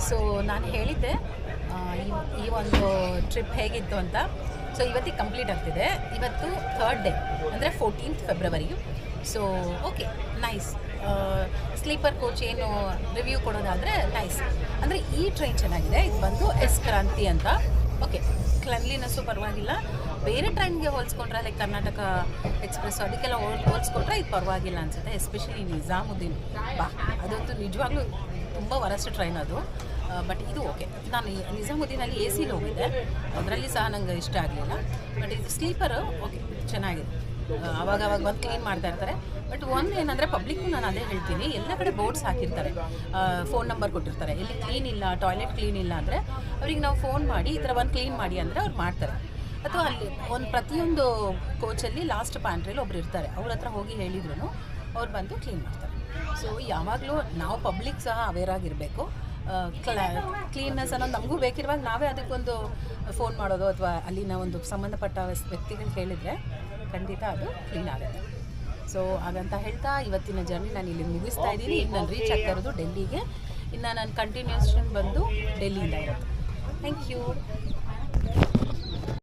So ನಾನು ಹೇಳಿದ್ದೆ ಈ ಒಂದು ಟ್ರಿಪ್ ಹೇಗಿತ್ತು ಅಂತ. ಸೊ ಇವತ್ತಿಗೆ ಕಂಪ್ಲೀಟ್ ಆಗ್ತಿದೆ. ಇವತ್ತು 3rd ಡೇ ಅಂದರೆ 14th February. So okay, nice. Sleeper coach ಏನು ರಿವ್ಯೂ ಕೊಡೋದಾದರೆ ನೈಸ್. ಅಂದರೆ ಈ ಟ್ರೈನ್ ಚೆನ್ನಾಗಿದೆ. ಇದು ಬಂದು ಎಸ್ ಕ್ರಾಂತಿ ಅಂತ. ಓಕೆ, ಕ್ಲನ್ಲಿನೆಸ್ಸು ಪರವಾಗಿಲ್ಲ. ಬೇರೆ ಟ್ರೈನ್ಗೆ ಹೋಲಿಸ್ಕೊಂಡ್ರೆ ಲೈಕ್ ಕರ್ನಾಟಕ ಎಕ್ಸ್ಪ್ರೆಸ್ ಅದಕ್ಕೆಲ್ಲ ಹೋಲಿಸ್ಕೊಂಡ್ರೆ ಇದು ಪರವಾಗಿಲ್ಲ ಅನಿಸುತ್ತೆ. ಎಸ್ಪೆಷಲಿ ನಿಜಾಮುದ್ದೀನ್, ಅದಂತೂ ನಿಜವಾಗ್ಲೂ ತುಂಬ ವರಸ್ಟ್ ಟ್ರೈನ್ ಅದು. ಬಟ್ ಇದು ಓಕೆ. ನಾನು ನಿಜಾಮುದ್ದೀನಲ್ಲಿ ಎ ಸಿಲಿ ಹೋಗಿದ್ದೆ, ಅದರಲ್ಲಿ ಸಹ ನಂಗೆ ಇಷ್ಟ ಆಗಲಿಲ್ಲ. ಬಟ್ ಇದು ಸ್ಲೀಪರು ಓಕೆ, ಚೆನ್ನಾಗಿದೆ. ಆವಾಗ ಬಂದು ಕ್ಲೀನ್ ಮಾಡ್ತಾ ಇರ್ತಾರೆ. ಬಟ್ ಒಂದು ಏನಂದರೆ ಪಬ್ಲಿಕ್ಕು ನಾನು ಅದೇ ಹೇಳ್ತೀನಿ, ಎಲ್ಲ ಕಡೆ ಬೋರ್ಡ್ಸ್ ಹಾಕಿರ್ತಾರೆ, ಫೋನ್ ನಂಬರ್ ಕೊಟ್ಟಿರ್ತಾರೆ. ಎಲ್ಲಿ ಕ್ಲೀನ್ ಇಲ್ಲ, ಟಾಯ್ಲೆಟ್ ಕ್ಲೀನ್ ಇಲ್ಲ ಅಂದರೆ ಅವ್ರಿಗೆ ನಾವು ಫೋನ್ ಮಾಡಿ ಈ ಥರ ಒಂದು ಕ್ಲೀನ್ ಮಾಡಿ ಅಂದರೆ ಅವ್ರು ಮಾಡ್ತಾರೆ. ಅಥವಾ ಅಲ್ಲಿ ಪ್ರತಿಯೊಂದು ಕೋಚಲ್ಲಿ ಲಾಸ್ಟ್ ಪ್ಯಾಂಟ್ರಿಲಿ ಒಬ್ರು ಇರ್ತಾರೆ, ಅವ್ರ ಹತ್ರ ಹೋಗಿ ಹೇಳಿದ್ರು ಅವ್ರು ಬಂದು ಕ್ಲೀನ್ ಮಾಡ್ತಾರೆ. ಸೊ ಯಾವಾಗಲೂ ನಾವು ಪಬ್ಲಿಕ್ ಸಹ ಅವೇರ್ ಆಗಿರಬೇಕು. ಕ್ಲೀನ್ನೆಸ್ ಅನ್ನೋದು ನಮಗೂ ಬೇಕಿರುವಾಗ ನಾವೇ ಅದಕ್ಕೊಂದು ಫೋನ್ ಮಾಡೋದು ಅಥವಾ ಅಲ್ಲಿನ ಒಂದು ಸಂಬಂಧಪಟ್ಟ ವ್ಯಕ್ತಿಗಳು ಹೇಳಿದರೆ ಖಂಡಿತ ಅದು ಕ್ಲೀನ್ ಆಗುತ್ತೆ. ಸೊ ಹಾಗಂತ ಹೇಳ್ತಾ ಇವತ್ತಿನ ಜರ್ನಿ ನಾನು ಇಲ್ಲಿ ಮುಗಿಸ್ತಾ ಇದ್ದೀನಿ. ಇನ್ನು ನಾನು ರೀಚ್ ಆಗ್ತಾ ಇರೋದು ಡೆಲ್ಲಿಗೆ. ಇನ್ನು ನಾನು ಕಂಟಿನ್ಯೂಷನ್ ಬಂದು ಡೆಲ್ಲಿಯಿಂದ ಇರೋದು. Thank you.